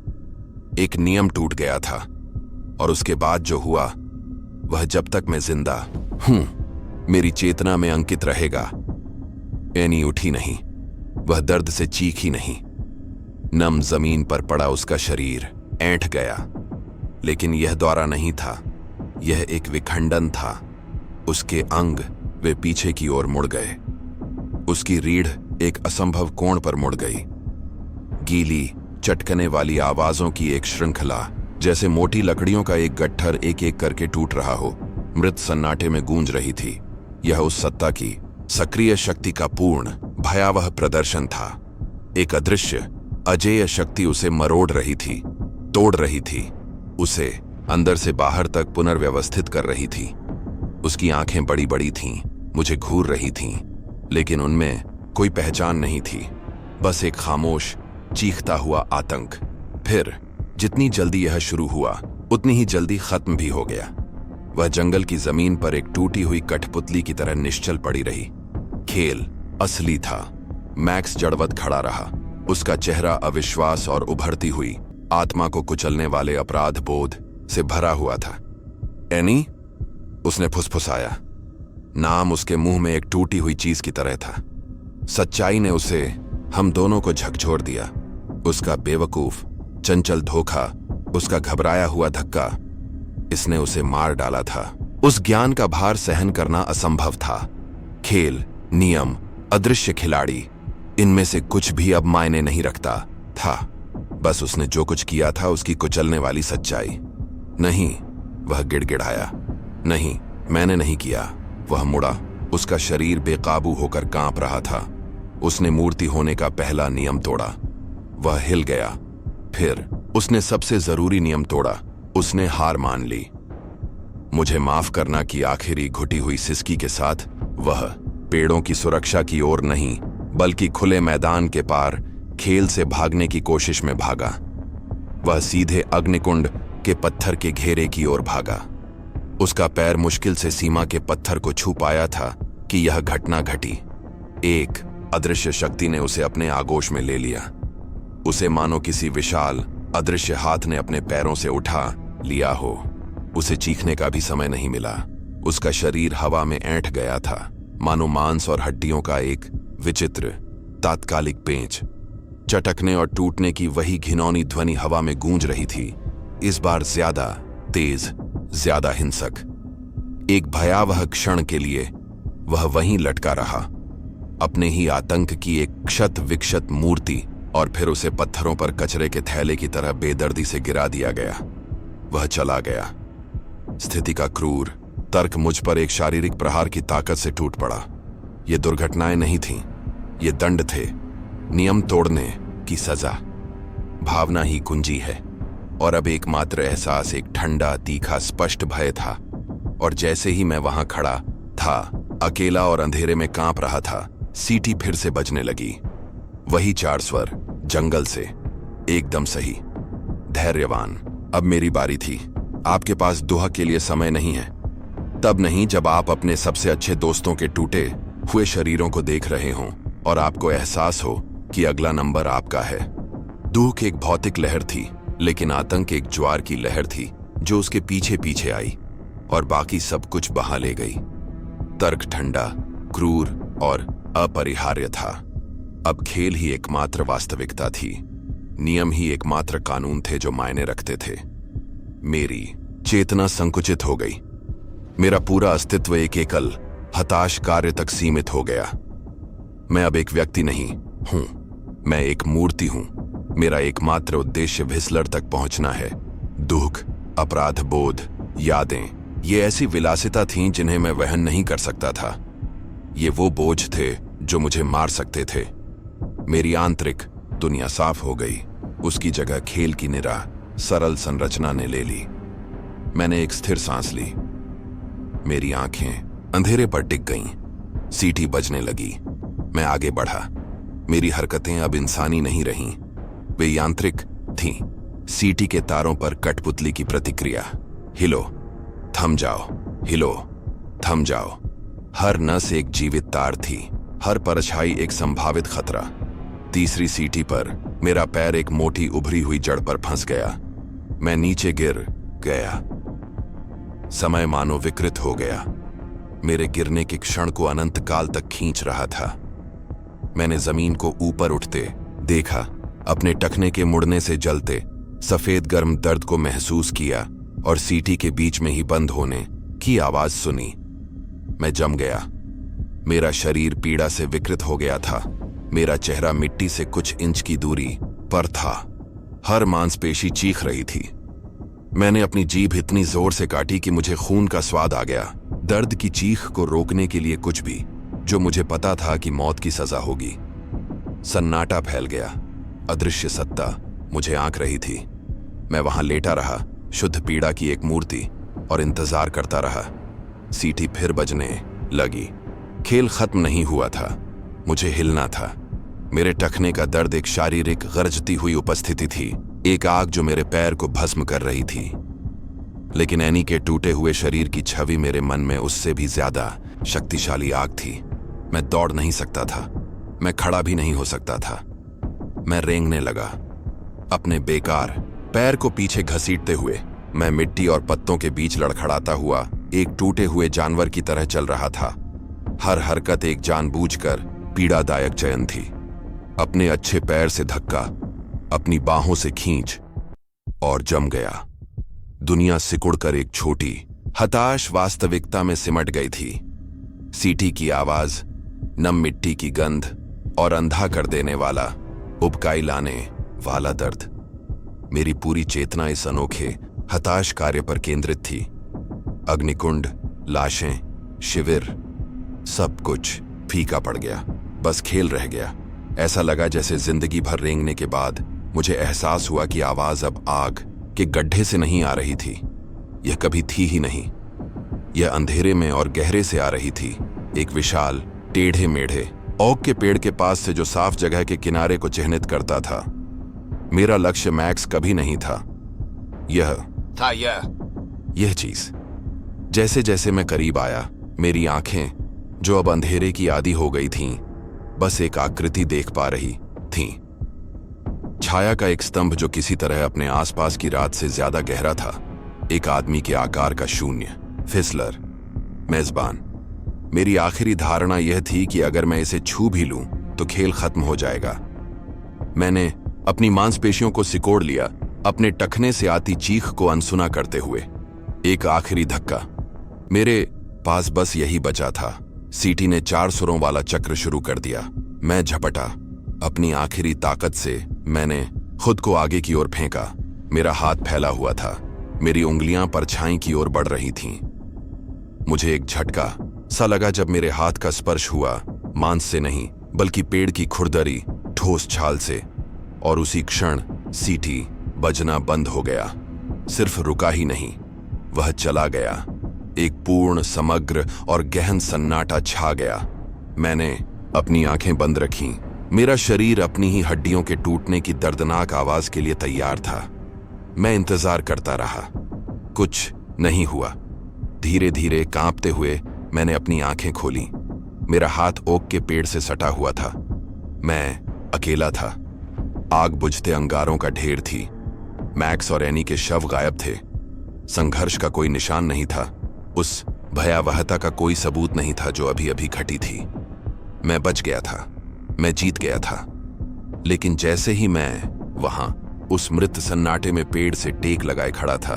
एक नियम टूट गया था और उसके बाद जो हुआ वह जब तक मैं जिंदा हूं मेरी चेतना में अंकित रहेगा। एनी उठी नहीं, वह दर्द से चीखी नहीं। नम जमीन पर पड़ा उसका शरीर ऐंठ गया। लेकिन यह दौरा नहीं था, यह एक विखंडन था। उसके अंग वे पीछे की ओर मुड़ गए। उसकी रीढ़ एक असंभव कोण पर मुड़ गई। गीली, चटकने वाली आवाजों की एक श्रृंखला, जैसे मोटी लकड़ियों का एक गट्ठर एक एक करके टूट रहा हो, मृत सन्नाटे में गूंज रही थी। यह उस सत्ता की सक्रिय शक्ति का पूर्ण, भयावह प्रदर्शन था। एक अदृश्य, अजेय शक्ति उसे मरोड़ रही थी, तोड़ रही थी, उसे अंदर से बाहर तक पुनर्व्यवस्थित कर रही थी। उसकी आंखें बड़ी बड़ी थीं, मुझे घूर रही थीं, लेकिन उनमें कोई पहचान नहीं थी, बस एक खामोश, चीखता हुआ आतंक। फिर जितनी जल्दी यह शुरू हुआ, उतनी ही जल्दी खत्म भी हो गया। वह जंगल की जमीन पर एक टूटी हुई कठपुतली की तरह निश्चल पड़ी रही। खेल असली था। मैक्स जड़वत खड़ा रहा, उसका चेहरा अविश्वास और उभरती हुई आत्मा को कुचलने वाले अपराध बोध से भरा हुआ था। एनी, उसने फुसफुसाया। नाम उसके मुंह में एक टूटी हुई चीज की तरह था। सच्चाई ने उसे हम दोनों को झकझोर दिया। उसका बेवकूफ, चंचल धोखा, उसका घबराया हुआ धक्का, इसने उसे मार डाला था। उस ज्ञान का भार सहन करना असंभव था। खेल, नियम, अदृश्य खिलाड़ी, इनमें से कुछ भी अब मायने नहीं रखता था। बस उसने जो कुछ किया था उसकी कुचलने वाली सच्चाई। नहीं, वह गिड़गिड़ाया। नहीं, मैंने नहीं किया। वह मुड़ा, उसका शरीर बेकाबू होकर कांप रहा था। उसने मूर्ति होने का पहला नियम तोड़ा। वह हिल गया। फिर उसने सबसे जरूरी नियम तोड़ा। उसने हार मान ली। मुझे माफ करना की आखिरी घुटी हुई सिसकी के साथ वह पेड़ों की सुरक्षा की ओर नहीं, बल्कि खुले मैदान के पार खेल से भागने की कोशिश में भागा। वह सीधे अग्निकुंड के पत्थर के घेरे की ओर भागा। उसका पैर मुश्किल से सीमा के पत्थर को छू पाया था कि यह घटना घटी। एक अदृश्य शक्ति ने उसे अपने आगोश में ले लिया। उसे मानो किसी विशाल अदृश्य हाथ ने अपने पैरों से उठा लिया हो। उसे चीखने का भी समय नहीं मिला। उसका शरीर हवा में ऐंठ गया था, मानो मांस और हड्डियों का एक विचित्र तात्कालिक पेंच। चटकने और टूटने की वही घिनौनी ध्वनि हवा में गूंज रही थी, इस बार ज्यादा तेज, ज्यादा हिंसक। एक भयावह क्षण के लिए वह वहीं लटका रहा, अपने ही आतंक की एक क्षत विक्षत मूर्ति, और फिर उसे पत्थरों पर कचरे के थैले की तरह बेदर्दी से गिरा दिया गया। वह चला गया। स्थिति का क्रूर तर्क मुझ पर एक शारीरिक प्रहार की ताकत से टूट पड़ा। ये दुर्घटनाएं नहीं थीं, ये दंड थे, नियम तोड़ने की सजा। भावना ही कुंजी है, और अब एकमात्र एहसास एक ठंडा तीखा स्पष्ट भय था। और जैसे ही मैं वहां खड़ा था, अकेला और अंधेरे में कांप रहा था, सीटी फिर से बजने लगी। वही 4 स्वर, जंगल से, एकदम सही। धैर्यवान, अब मेरी बारी थी। आपके पास दुहा के लिए समय नहीं है। तब नहीं जब आप अपने सबसे अच्छे दोस्तों के टूटे हुए शरीरों को देख रहे हों और आपको एहसास हो कि अगला नंबर आपका है। दुख एक भौतिक लहर थी, लेकिन आतंक एक ज्वार की लहर थी जो उसके पीछे पीछे आई और बाकी सब कुछ बहा ले गई। तर्क ठंडा, क्रूर और अपरिहार्य था। अब खेल ही एकमात्र वास्तविकता थी। नियम ही एकमात्र कानून थे जो मायने रखते थे। मेरी चेतना संकुचित हो गई। मेरा पूरा अस्तित्व एक एकल हताश कार्य तक सीमित हो गया। मैं अब एक व्यक्ति नहीं हूं, मैं एक मूर्ति हूं। मेरा एकमात्र उद्देश्य व्हिसलर तक पहुंचना है। दुख, अपराध बोध, यादें, ये ऐसी विलासिता थीं जिन्हें मैं वहन नहीं कर सकता था। ये वो बोझ थे जो मुझे मार सकते थे। मेरी आंतरिक दुनिया साफ हो गई। उसकी जगह खेल की निराह सरल संरचना ने ले ली। मैंने एक स्थिर सांस ली। मेरी आंखें अंधेरे पर टिक गईं। सीटी बजने लगी। मैं आगे बढ़ा। मेरी हरकतें अब इंसानी नहीं रहीं, वे यांत्रिक थीं। सीटी के तारों पर कठपुतली की प्रतिक्रिया। हिलो, थम जाओ, हिलो, थम जाओ। हर नस एक जीवित तार थी, हर परछाई एक संभावित खतरा। तीसरी सीटी पर मेरा पैर एक मोटी उभरी हुई जड़ पर फंस गया। मैं नीचे गिर गया। समय मानो विकृत हो गया। मेरे गिरने के क्षण को अनंत काल तक खींच रहा था। मैंने जमीन को ऊपर उठते देखा, अपने टखने के मुड़ने से जलते सफेद गर्म दर्द को महसूस किया और सीटी के बीच में ही बंद होने की आवाज सुनी। मैं जम गया। मेरा शरीर पीड़ा से विकृत हो गया था। मेरा चेहरा मिट्टी से कुछ इंच की दूरी पर था। हर मांसपेशी चीख रही थी। मैंने अपनी जीभ इतनी जोर से काटी कि मुझे खून का स्वाद आ गया। दर्द की चीख को रोकने के लिए कुछ भी जो मुझे पता था कि मौत की सजा होगी। सन्नाटा फैल गया। अदृश्य सत्ता मुझे आंक रही थी। मैं वहां लेटा रहा, शुद्ध पीड़ा की एक मूर्ति, और इंतजार करता रहा। सीटी फिर बजने लगी। खेल खत्म नहीं हुआ था, मुझे हिलना था। मेरे टखने का दर्द एक शारीरिक गरजती हुई उपस्थिति थी, एक आग जो मेरे पैर को भस्म कर रही थी। लेकिन एनी के टूटे हुए शरीर की छवि मेरे मन में उससे भी ज्यादा शक्तिशाली आग थी। मैं दौड़ नहीं सकता था, मैं खड़ा भी नहीं हो सकता था। मैं रेंगने लगा, अपने बेकार पैर को पीछे घसीटते हुए। मैं मिट्टी और पत्तों के बीच लड़खड़ाता हुआ एक टूटे हुए जानवर की तरह चल रहा था। हर हरकत एक जानबूझकर पीड़ादायक चयन थी। अपने अच्छे पैर से धक्का, अपनी बाहों से खींच, और जम गया। दुनिया सिकुड़कर एक छोटी हताश वास्तविकता में सिमट गई थी। सीटी की आवाज, नम मिट्टी की गंध और अंधा कर देने वाला, उबकाई लाने वाला दर्द। मेरी पूरी चेतना इस अनोखे हताश कार्य पर केंद्रित थी। अग्निकुंड, लाशें, शिविर, सब कुछ फीका पड़ गया। बस खेल रह गया। ऐसा लगा जैसे जिंदगी भर रेंगने के बाद मुझे एहसास हुआ कि आवाज अब आग के गड्ढे से नहीं आ रही थी। यह कभी थी ही नहीं। यह अंधेरे में और गहरे से आ रही थी, एक विशाल टेढ़े मेढ़े ओक के पेड़ के पास से जो साफ जगह के किनारे को चिह्नित करता था। मेरा लक्ष्य मैक्स कभी नहीं था, यह था यह चीज। जैसे जैसे मैं करीब आया, मेरी आंखें जो अब अंधेरे की आदी हो गई थीं, बस एक आकृति देख पा रही थीं। छाया का एक स्तंभ जो किसी तरह अपने आसपास की रात से ज्यादा गहरा था। एक आदमी के आकार का शून्य, व्हिसलर, मेजबान। मेरी आखिरी धारणा यह थी कि अगर मैं इसे छू भी लूं तो खेल खत्म हो जाएगा। मैंने अपनी मांसपेशियों को सिकोड़ लिया, अपने टखने से आती चीख को अनसुना करते हुए। एक आखिरी धक्का। मेरे पास बस यही बचा था, सीटी ने 4 सुरों वाला चक्र शुरू कर दिया। मैं झपटा। अपनी आखिरी ताकत से मैंने खुद को आगे की ओर फेंका। मेरा हाथ फैला हुआ था। मेरी उंगलियां परछाई की ओर बढ़ रही थीं। मुझे एक झटका सा लगा जब मेरे हाथ का स्पर्श हुआ, मांस से नहीं बल्कि पेड़ की खुरदरी ठोस छाल से, और उसी क्षण सीटी बजना बंद हो गया। सिर्फ रुका ही नहीं, वह चला गया। एक पूर्ण, समग्र और गहन सन्नाटा छा गया। मैंने अपनी आंखें बंद रखीं। मेरा शरीर अपनी ही हड्डियों के टूटने की दर्दनाक आवाज के लिए तैयार था। मैं इंतजार करता रहा। कुछ नहीं हुआ। धीरे धीरे कांपते हुए मैंने अपनी आंखें खोली। मेरा हाथ ओक के पेड़ से सटा हुआ था। मैं अकेला था। आग बुझते अंगारों का ढेर थी। मैक्स और एनी के शव गायब थे। संघर्ष का कोई निशान नहीं था। उस भयावहता का कोई सबूत नहीं था जो अभी अभी घटी थी। मैं बच गया था। मैं जीत गया था। लेकिन जैसे ही मैं वहां उस मृत सन्नाटे में पेड़ से टेक लगाए खड़ा था,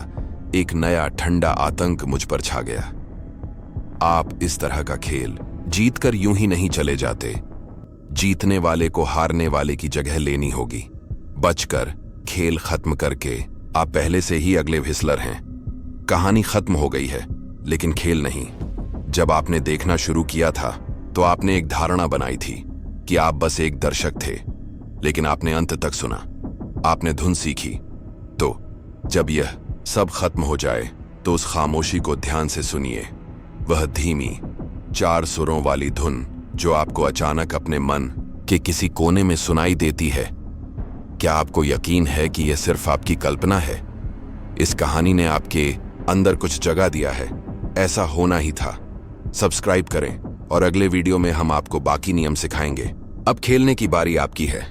एक नया ठंडा आतंक मुझ पर छा गया। आप इस तरह का खेल जीतकर यूं ही नहीं चले जाते। जीतने वाले को हारने वाले की जगह लेनी होगी। बचकर खेल खत्म करके आप पहले से ही अगले व्हिसलर हैं। कहानी खत्म हो गई है, लेकिन खेल नहीं। जब आपने देखना शुरू किया था तो आपने एक धारणा बनाई थी कि आप बस एक दर्शक थे, लेकिन आपने अंत तक सुना। आपने धुन सीखी। तो जब यह सब खत्म हो जाए तो उस खामोशी को ध्यान से सुनिए। वह धीमी 4 सुरों वाली धुन जो आपको अचानक अपने मन के किसी कोने में सुनाई देती है। क्या आपको यकीन है कि यह सिर्फ आपकी कल्पना है? इस कहानी ने आपके अंदर कुछ जगा दिया है। ऐसा होना ही था। सब्सक्राइब करें और अगले वीडियो में हम आपको बाकी नियम सिखाएंगे। अब खेलने की बारी आपकी है।